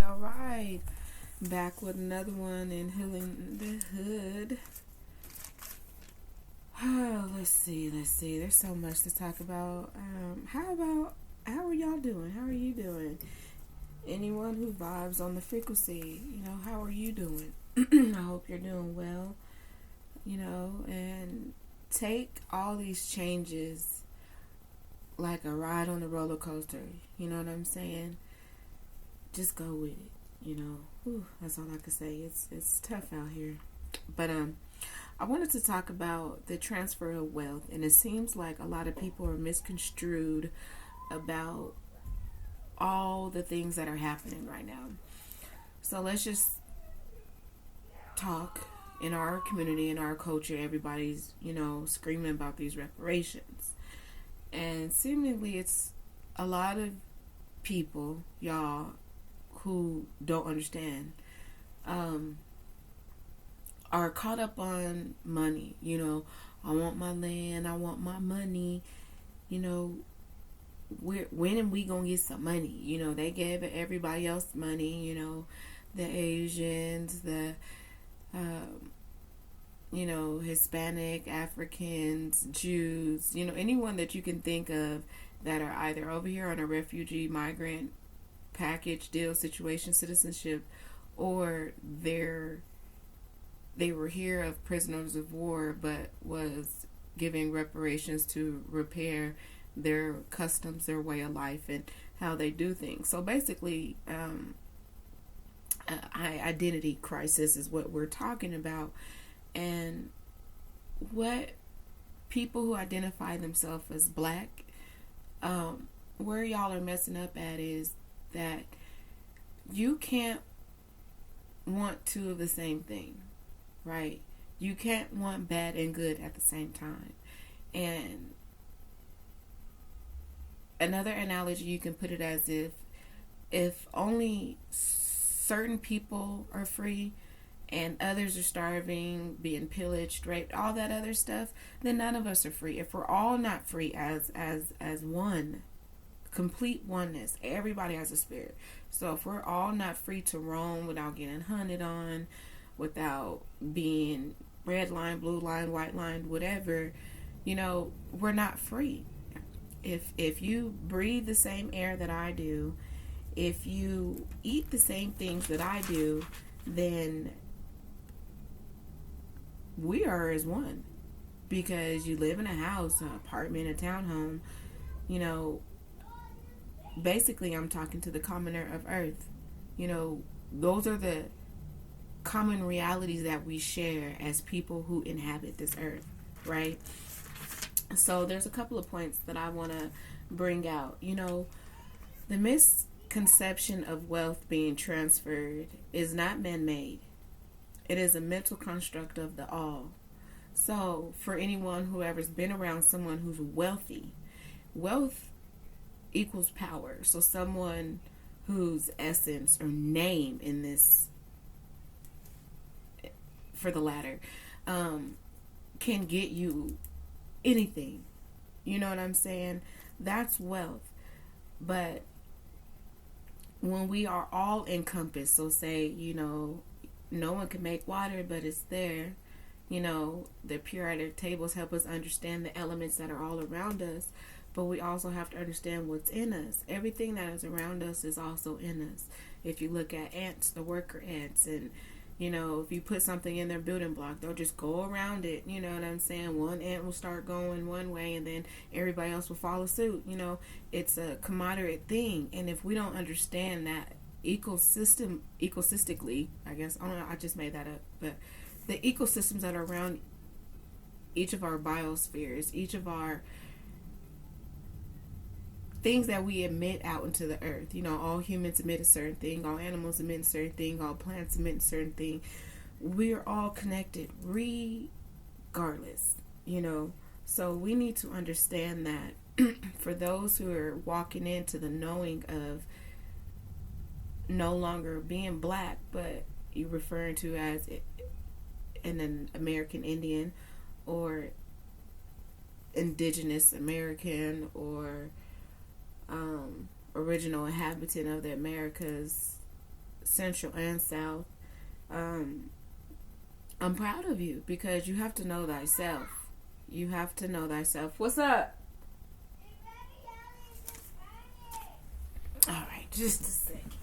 All right. Back with another one in Healing the Hood. Oh, let's see. There's so much to talk about. How are y'all doing? How are you doing? Anyone who vibes on the frequency, how are you doing? I hope you're doing well, and take all these changes like a ride on the roller coaster. You know what I'm saying? Just go with it. Whew, that's all I can say. It's tough out here, but I wanted to talk about the transfer of wealth, and it seems like a lot of people are misconstrued about all the things that are happening right now. So let's just talk. In our community, in our culture, everybody's screaming about these reparations, and seemingly it's a lot of people, y'all, who don't understand, are caught up on money. I want my land, I want my money. When are we gonna get some money? They gave everybody else money. The Asians, the Hispanic, Africans, Jews. Anyone that you can think of that are either over here on a refugee, migrant package deal situation, citizenship, or they were here of prisoners of war, but was giving reparations to repair their customs, their way of life, and how they do things. So basically, identity crisis is what we're talking about. And what people who identify themselves as black, where y'all are messing up at is that you can't want two of the same thing, right? You can't want bad and good at the same time. And another analogy you can put it as if only certain people are free and others are starving, being pillaged, raped, all that other stuff, then none of us are free. If we're all not free as one, complete oneness, everybody has a spirit. So if we're all not free to roam without getting hunted on, without being red line, blue line, white line, whatever, we're not free. If you breathe the same air that I do, if you eat the same things that I do, then we are as one. Because you live in a house, an apartment, a townhome, basically I'm talking to the commoner of earth. Those are the common realities that we share as people who inhabit this earth, right? So there's a couple of points that I want to bring out. The misconception of wealth being transferred is not man-made. It is a mental construct of the all. So for anyone who ever's been around someone who's wealthy, wealth equals power. So someone whose essence or name in this, for the latter, can get you anything. You know what I'm saying? That's wealth. But when we are all encompassed, so say, no one can make water, but it's there. The periodic tables help us understand the elements that are all around us, but we also have to understand what's in us. Everything that is around us is also in us. If you look at ants, the worker ants, and if you put something in their building block, they'll just go around it. You know what I'm saying? One ant will start going one way and then everybody else will follow suit. It's a commoditive thing. And if we don't understand that ecosystically, I guess, I don't know, I just made that up, but the ecosystems that are around each of our biospheres, each of our things that we emit out into the earth. All humans emit a certain thing, all animals emit a certain thing, all plants emit a certain thing. We're all connected regardless, So we need to understand that for those who are walking into the knowing of no longer being black, but you're referring to as an American Indian or indigenous American or original inhabitant of the Americas, Central and South. Um, I'm proud of you because you have to know thyself. You have to know thyself. What's up? All right, just a second.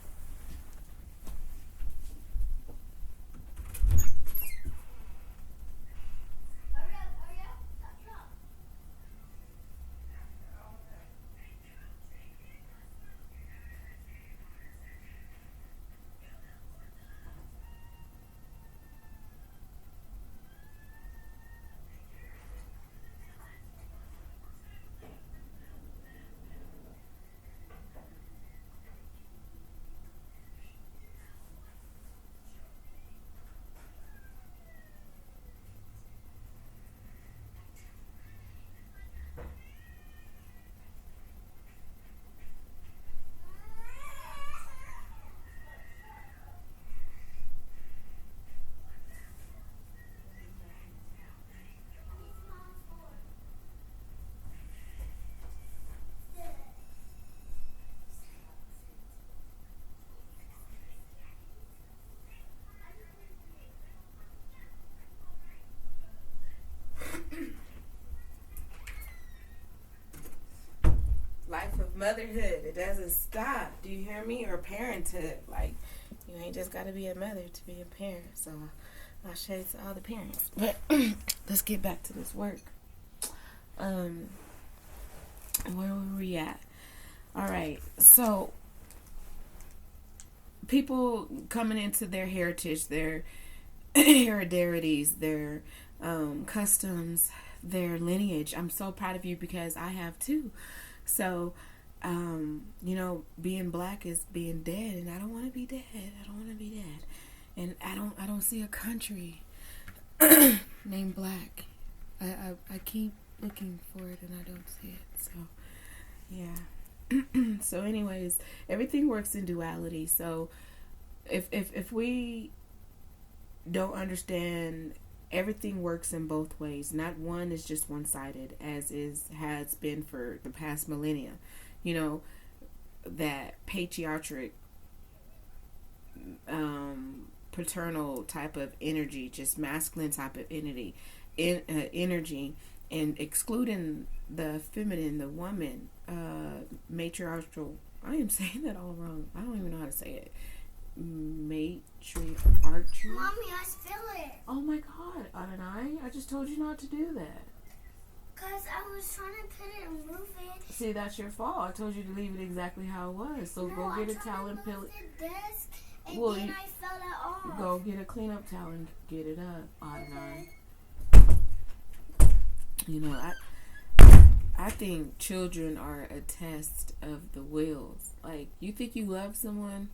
Life of motherhood, it doesn't stop. Do you hear me? Or parenthood. Like, you ain't just got to be a mother to be a parent. So I'll show you to all the parents. But let's get back to this work. Where were we at? All right. So people coming into their heritage, their hereditaries, their customs, their lineage. I'm so proud of you because I have too. So, being black is being dead, and I don't want to be dead. I don't want to be dead, and I don't see a country named black. I keep looking for it, and I don't see it. So, yeah. So, anyways, everything works in duality. So, if we don't understand, everything works in both ways. Not one is just one-sided, as has been for the past millennia. That patriarchic, paternal type of energy, just masculine type of energy, and excluding the feminine, the woman, matriarchal. I am saying that all wrong. I don't even know how to say it. Matriarchy. Mommy, I spill it. Oh my God, Adonai! I just told you not to do that. Because I was trying to put it and move it. See, that's your fault. I told you to leave it exactly how it was. So go get a towel and peel it. The desk, and Well, then I fell it off. Go get a cleanup towel and get it up, Adonai. I think children are a test of the wills. Like, you think you love someone?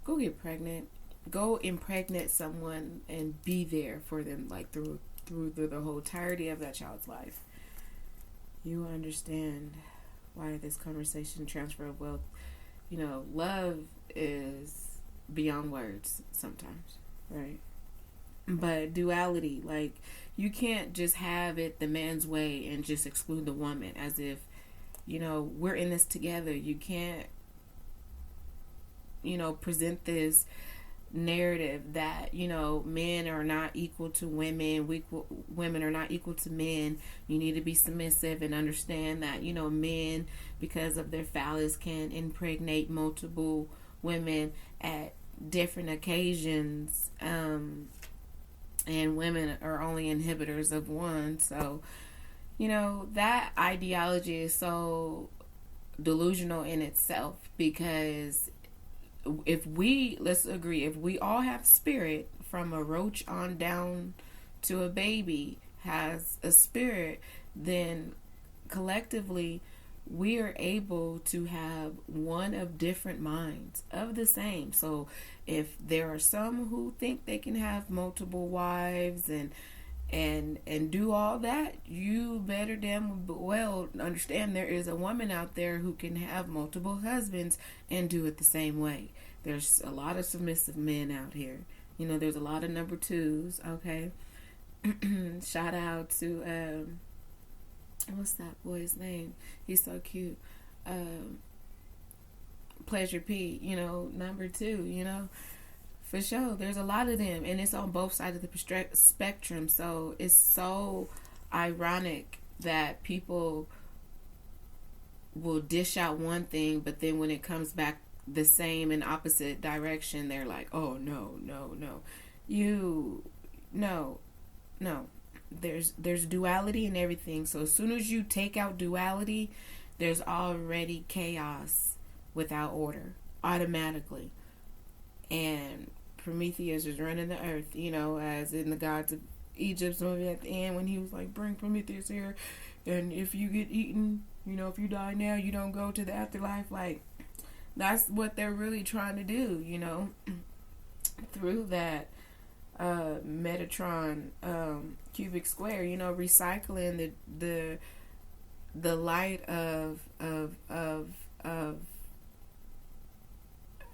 Go get pregnant. Go impregnate someone and be there for them, like through the whole entirety of that child's life. You understand why this conversation, transfer of wealth, love is beyond words sometimes, right? But duality, like, you can't just have it the man's way and just exclude the woman as if, we're in this together. You can't, present this narrative that men are not equal to women, women are not equal to men. You need to be submissive and understand that men, because of their phallus, can impregnate multiple women at different occasions, and women are only inhibitors of one. So that ideology is so delusional in itself, because let's agree, if we all have spirit, from a roach on down to a baby has a spirit, then collectively we are able to have one of different minds of the same. So if there are some who think they can have multiple wives and do all that, you better damn well understand there is a woman out there who can have multiple husbands and do it the same way. There's a lot of submissive men out here. There's a lot of number twos, okay? Shout out to, what's that boy's name? He's so cute. Pleasure P, number two, for sure. There's a lot of them, and it's on both sides of the spectrum. So it's so ironic that people will dish out one thing, but then when it comes back the same in opposite direction, they're like, oh, no, no, no. No, no. There's duality in everything. So as soon as you take out duality, there's already chaos without order automatically. And Prometheus is running the earth, as in the Gods of Egypt's movie at the end when he was like, bring Prometheus here, and if you get eaten, if you die now, you don't go to the afterlife. Like, that's what they're really trying to do, through that Metatron cubic square, recycling the light of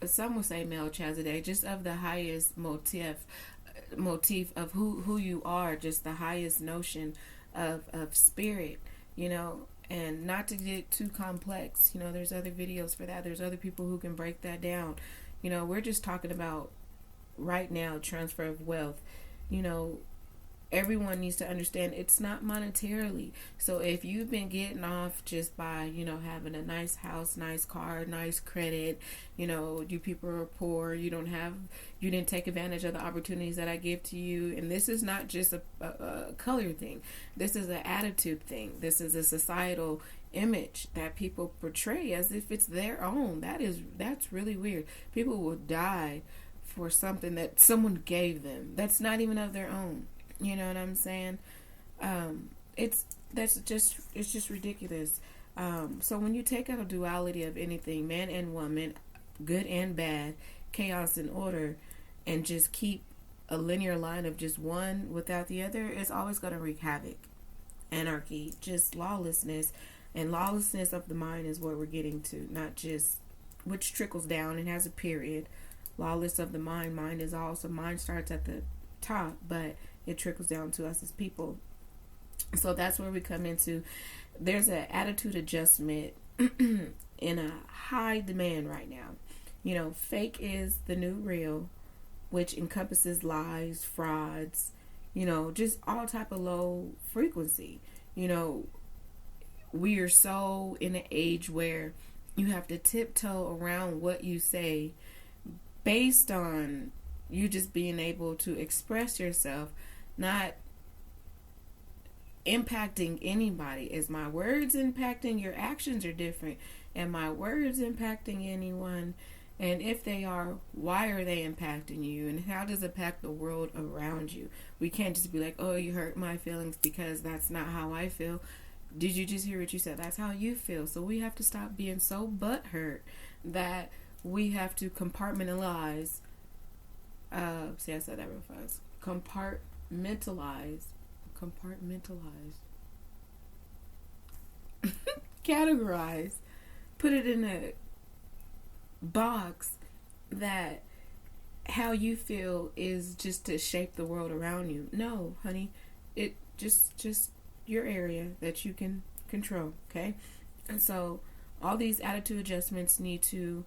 some would say Melchizedek, just of the highest motif of who you are, just the highest notion of spirit, and not to get too complex. There's other videos for that. There's other people who can break that down. We're just talking about right now transfer of wealth. Everyone needs to understand it's not monetarily. So if you've been getting off just by, having a nice house, nice car, nice credit, you people are poor, you didn't take advantage of the opportunities that I give to you. And this is not just a color thing. This is an attitude thing. This is a societal image that people portray as if it's their own. That's really weird. People will die for something that someone gave them. That's not even of their own. You know what I'm saying? It's just ridiculous. So when you take out a duality of anything, man and woman, good and bad, chaos and order, and just keep a linear line of just one without the other, it's always going to wreak havoc, anarchy, just lawlessness. And lawlessness of the mind is what we're getting to, not just, which trickles down and has a period. Lawless of the mind is also, mind starts at the top, but it trickles down to us as people. So that's where we come into, there's an attitude adjustment in a high demand right now. Fake is the new real, which encompasses lies, frauds, just all type of low frequency. We are so in an age where you have to tiptoe around what you say based on you just being able to express yourself, not impacting anybody. Is my words impacting? Your actions are different. Am my words impacting anyone? And if they are, why are they impacting you? And how does it impact the world around you? We can't just be like, oh, you hurt my feelings because that's not how I feel. Did you just hear what you said? That's how you feel. So we have to stop being so butthurt that we have to compartmentalize. See, I said that real fast. Compartmentalize. Categorize. Put it in a box that how you feel is just to shape the world around you. No, honey. It just your area that you can control, okay? And so all these attitude adjustments need to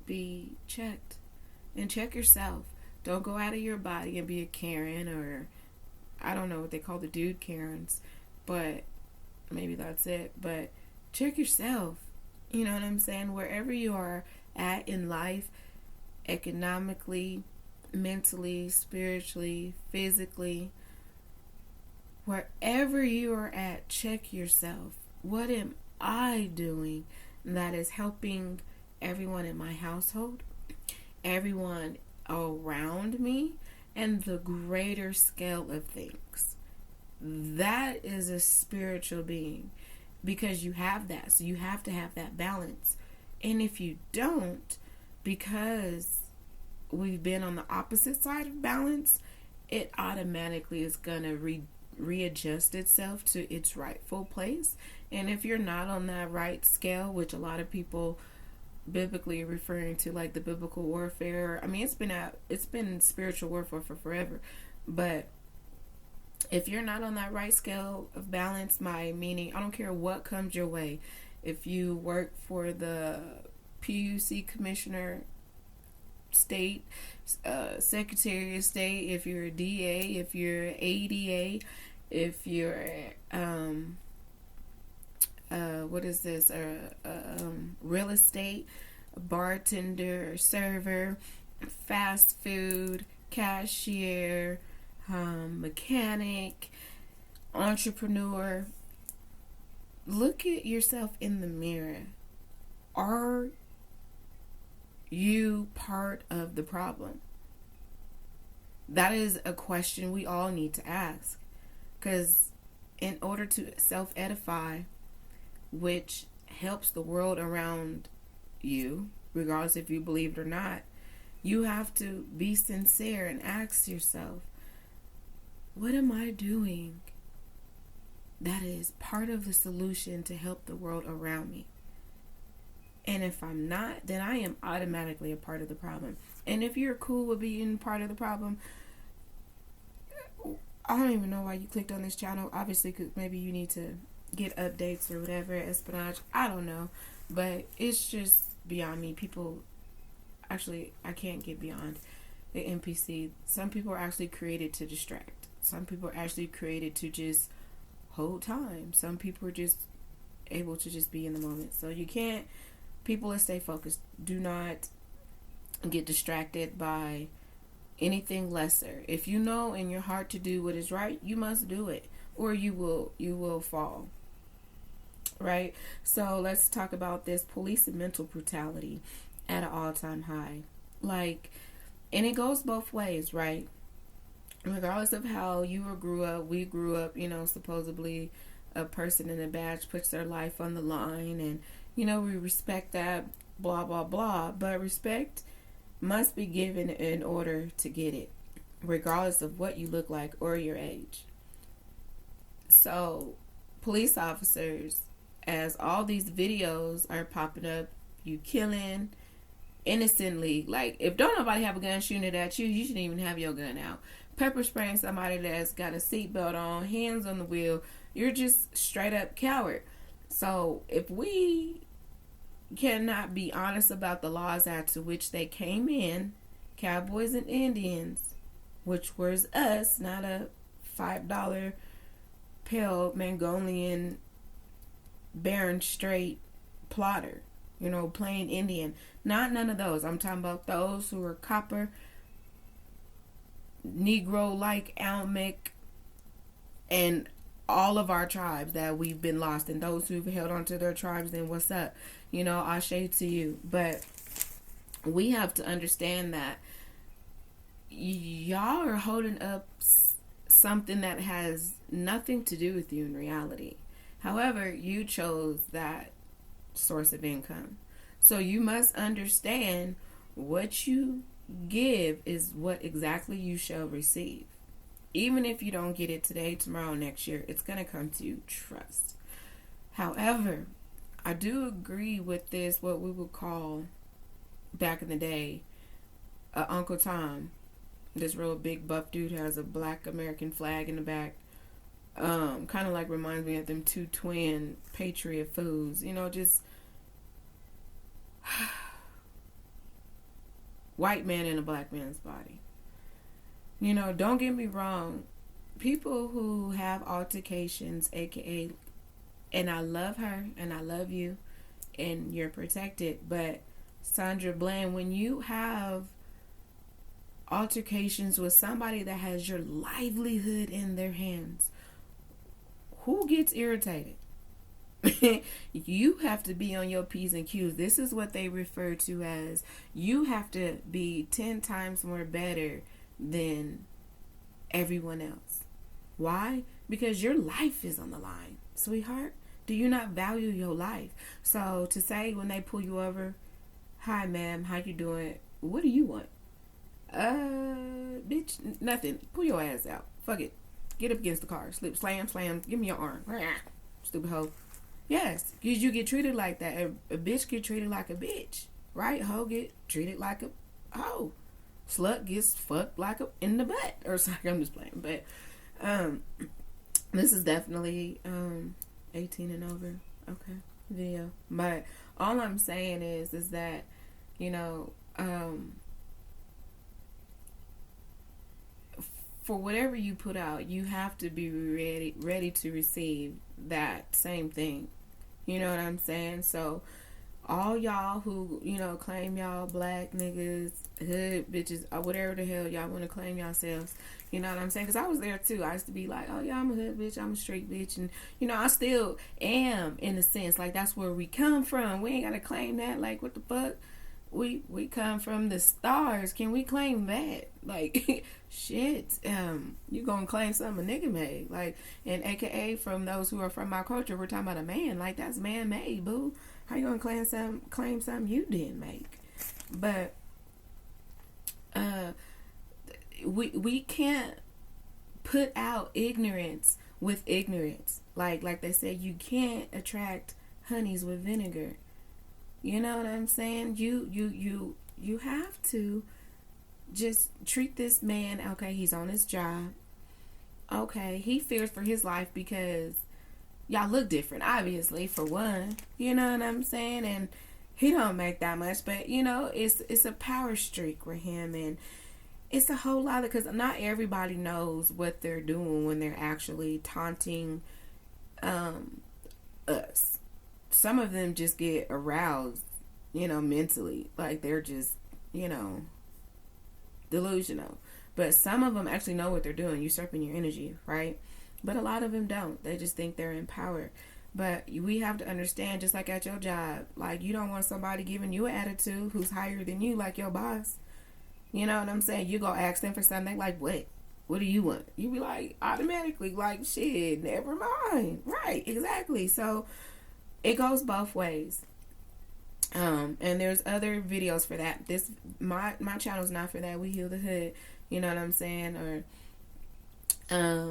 be checked. And check yourself. Don't go out of your body and be a Karen, or I don't know what they call the dude Karens, but maybe that's it. But check yourself. You know what I'm saying? Wherever you are at in life, economically, mentally, spiritually, physically, wherever you are at, check yourself. What am I doing that is helping everyone in my household, everyone around me, and the greater scale of things? That is a spiritual being, because you have that. So you have to have that balance. And if you don't, because we've been on the opposite side of balance, it automatically is going to readjust itself to its rightful place. And if you're not on that right scale, which a lot of people biblically referring to, like the biblical warfare, I mean, it's been spiritual warfare for forever. But if you're not on that right scale of balance, my meaning, I don't care what comes your way, if you work for the PUC commissioner, state, secretary of state, if you're a DA, if you're ADA, if you're what is this, real estate, bartender, server, fast food, cashier, mechanic, entrepreneur. Look at yourself in the mirror. Are you part of the problem? That is a question we all need to ask. Because in order to self-edify, which helps the world around you, regardless if you believe it or not, you have to be sincere and ask yourself, what am I doing that is part of the solution to help the world around me? And if I'm not, then I am automatically a part of the problem. And if you're cool with being part of the problem, I don't even know why you clicked on this channel. Obviously, because maybe you need to get updates or whatever, espionage. I don't know. But it's just beyond me. People, actually, I can't get beyond the NPC. Some people are actually created to distract. Some people are actually created to just hold time. Some people are just able to just be in the moment. So you can't, people, let's stay focused. Do not get distracted by anything lesser. If you know in your heart to do what is right, you must do it, or you will fall. Right? So let's talk about this police and mental brutality at an all-time high. Like, and it goes both ways, right? Regardless of how you grew up, we grew up, supposedly a person in a badge puts their life on the line, and we respect that, blah blah blah. But respect must be given in order to get it, regardless of what you look like or your age. So police officers, as all these videos are popping up, you killing innocently, like, if don't nobody have a gun shooting it at you, you shouldn't even have your gun out. Pepper spraying somebody that's got a seatbelt on, hands on the wheel, you're just straight up coward. So if we cannot be honest about the laws after which they came in, Cowboys and Indians, which was us, not a $5 pale Mongolian Baron Strait plotter, plain Indian. Not none of those. I'm talking about those who are copper, Negro like Almec, and all of our tribes that we've been lost, and those who've held on to their tribes, then what's up? Ashe to you. But we have to understand that y'all are holding up something that has nothing to do with you in reality. However, you chose that source of income. So you must understand what you give is what exactly you shall receive. Even if you don't get it today, tomorrow, next year, it's going to come to you. Trust. However, I do agree with this, what we would call back in the day, Uncle Tom. This real big buff dude has a black American flag in the back. Kind of like reminds me of them two twin Patriot fools. Just white man in a black man's body. Don't get me wrong. People who have altercations, aka, and I love her and I love you and you're protected, but Sandra Bland, when you have altercations with somebody that has your livelihood in their hands, who gets irritated? You have to be on your P's and Q's. This is what they refer to as, you have to be 10 times more better than everyone else. Why? Because your life is on the line, sweetheart. Do you not value your life? So to say when they pull you over, hi ma'am, how you doing? What do you want? Bitch, nothing. Pull your ass out. Fuck it. Get up against the car. Slip, slam, give me your arm. Stupid hoe. Yes, because you get treated like that. A bitch get treated like a bitch, right? Hoe get treated like a hoe. Slut gets fucked like a in the butt or something. I'm just playing, but this is definitely 18 and over. Okay. video. But all I'm saying is that, you know, for whatever you put out, you have to be ready to receive that same thing. You know what I'm saying? So all y'all who, you know, claim y'all black niggas, hood bitches, or whatever the hell y'all want to claim yourselves, you know what I'm saying? Because I was there too. I used to be like, oh yeah, I'm a hood bitch, I'm a street bitch. And, you know, I still am in a sense. Like, that's where we come from. We ain't got to claim that. Like, what the fuck? We come from the stars. Can we claim that? Like, shit. You gonna claim something a nigga made. Like, and AKA from those who are from my culture, we're talking about a man. Like, that's man made, boo. How you gonna claim something you didn't make? But we can't put out ignorance with ignorance. Like they said, you can't attract honeys with vinegar. You know what I'm saying? You have to just treat this man. Okay, he's on his job. Okay, he fears for his life because y'all look different, obviously, for one. You know what I'm saying? And he don't make that much, but you know, it's a power streak with him, and it's a whole lot of, because not everybody knows what they're doing when they're actually taunting us. Some of them just get aroused, you know, mentally. Like, they're just, you know, delusional. But some of them actually know what they're doing, usurping your energy, right? But a lot of them don't. They just think they're in power. But we have to understand, just like at your job, like, you don't want somebody giving you an attitude who's higher than you, like your boss. You know what I'm saying? You go ask them for something, like, what? What do you want? You be like, automatically, like, shit, never mind. Right, exactly. So it goes both ways. And there's other videos for that. This my channel's not for that. We Heal the Hood. You know what I'm saying? Or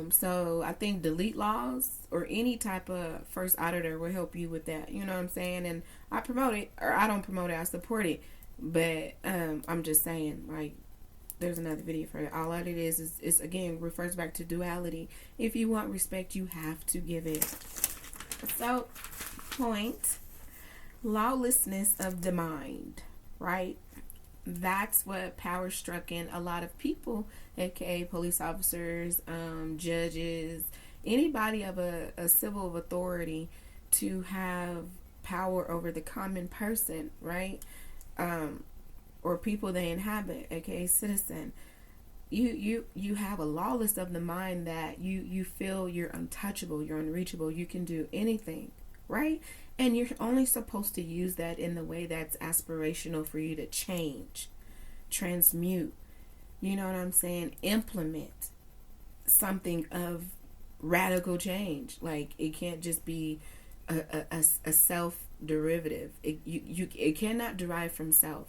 so I think Delete Laws or any type of first auditor will help you with that. You know what I'm saying? And I promote it, or I don't promote it, I support it. But I'm just saying, like, there's another video for it. All that it is again, refers back to duality. If you want respect, you have to give it. So, point, lawlessness of the mind, right? That's what power struck in a lot of people, aka police officers, judges, anybody of a civil authority, to have power over the common person, right? Or people they inhabit, aka citizen. You have a lawless of the mind that you feel you're untouchable, you're unreachable, you can do anything, right? And you're only supposed to use that in the way that's aspirational for you to change, transmute, you know what I'm saying, implement something of radical change. Like, it can't just be a self derivative. It cannot derive from self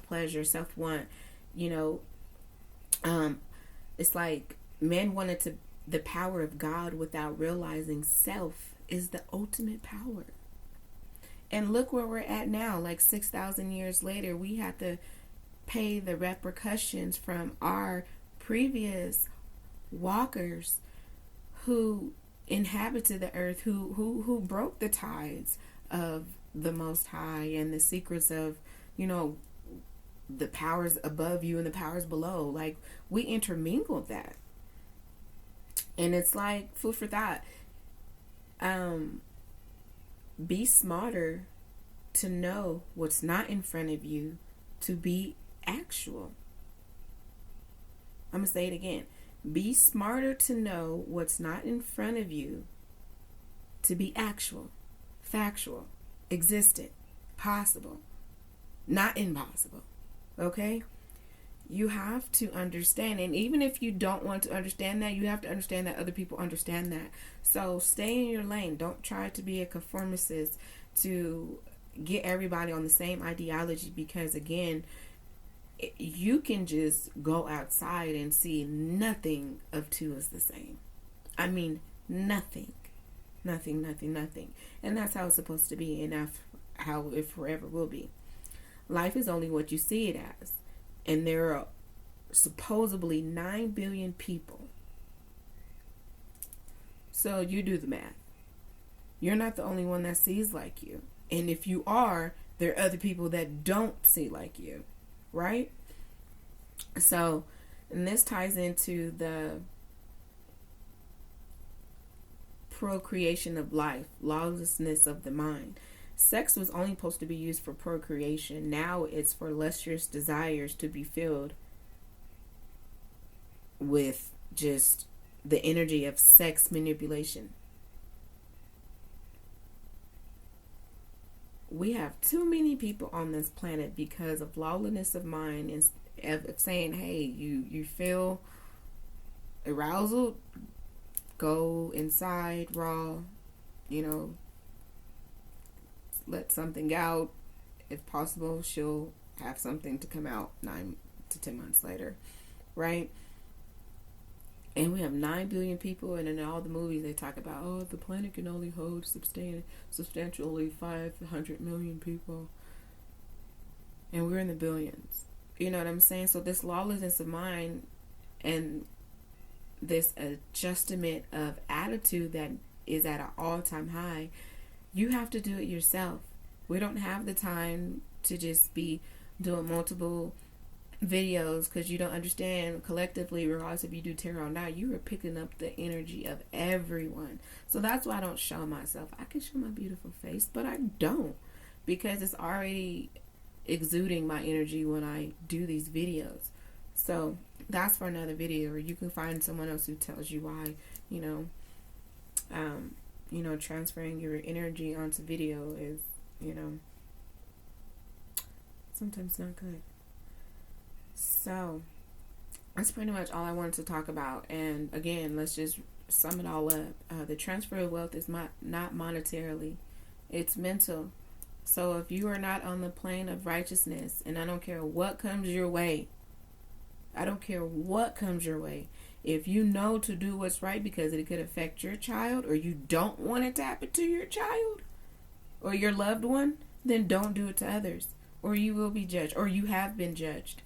pleasure, self want. You know, it's like men wanted the power of God without realizing self is the ultimate power. And look where we're at now. Like, 6,000 years later, we have to pay the repercussions from our previous walkers who inhabited the earth, who broke the ties of the Most High and the secrets of, you know, the powers above you and the powers below. Like, we intermingled that. And it's like food for thought. Be smarter to know what's not in front of you to be actual. I'm going to say it again. Be smarter to know what's not in front of you to be actual, factual, existent, possible, not impossible. Okay? You have to understand, and even if you don't want to understand that, you have to understand that other people understand that. So stay in your lane. Don't try to be a conformist to get everybody on the same ideology, because again, you can just go outside and see nothing of two is the same. I mean, nothing. And that's how it's supposed to be, and that's how it forever will be. Life is only what you see it as. And there are supposedly 9 billion people. So you do the math. You're not the only one that sees like you. And if you are, there are other people that don't see like you, right? So, and this ties into the procreation of life, lawlessness of the mind. Sex was only supposed to be used for procreation. Now it's for lustrous desires to be filled with just the energy of sex manipulation. We have too many people on this planet because of lawlessness of mind and of saying, hey, you feel arousal, go inside raw, let something out. If possible, she'll have something to come out 9 to 10 months later, right? And we have 9 billion people, and in all the movies they talk about, oh, the planet can only hold substantially 500 million people. And we're in the billions. You know what I'm saying? So this lawlessness of mind and this adjustment of attitude that is at an all-time high, you have to do it yourself. We don't have the time to just be doing multiple videos because you don't understand collectively, regardless if you do tarot or not, you are picking up the energy of everyone. So that's why I don't show myself. I can show my beautiful face, but I don't, because it's already exuding my energy when I do these videos. So that's for another video, or you can find someone else who tells you why, transferring your energy onto video is, sometimes not good. So that's pretty much all I wanted to talk about. And again, let's just sum it all up. The transfer of wealth is not monetarily, it's mental. So if you are not on the plane of righteousness, and I don't care what comes your way, if you know to do what's right because it could affect your child, or you don't want it to happen to your child or your loved one, then don't do it to others, or you will be judged, or you have been judged.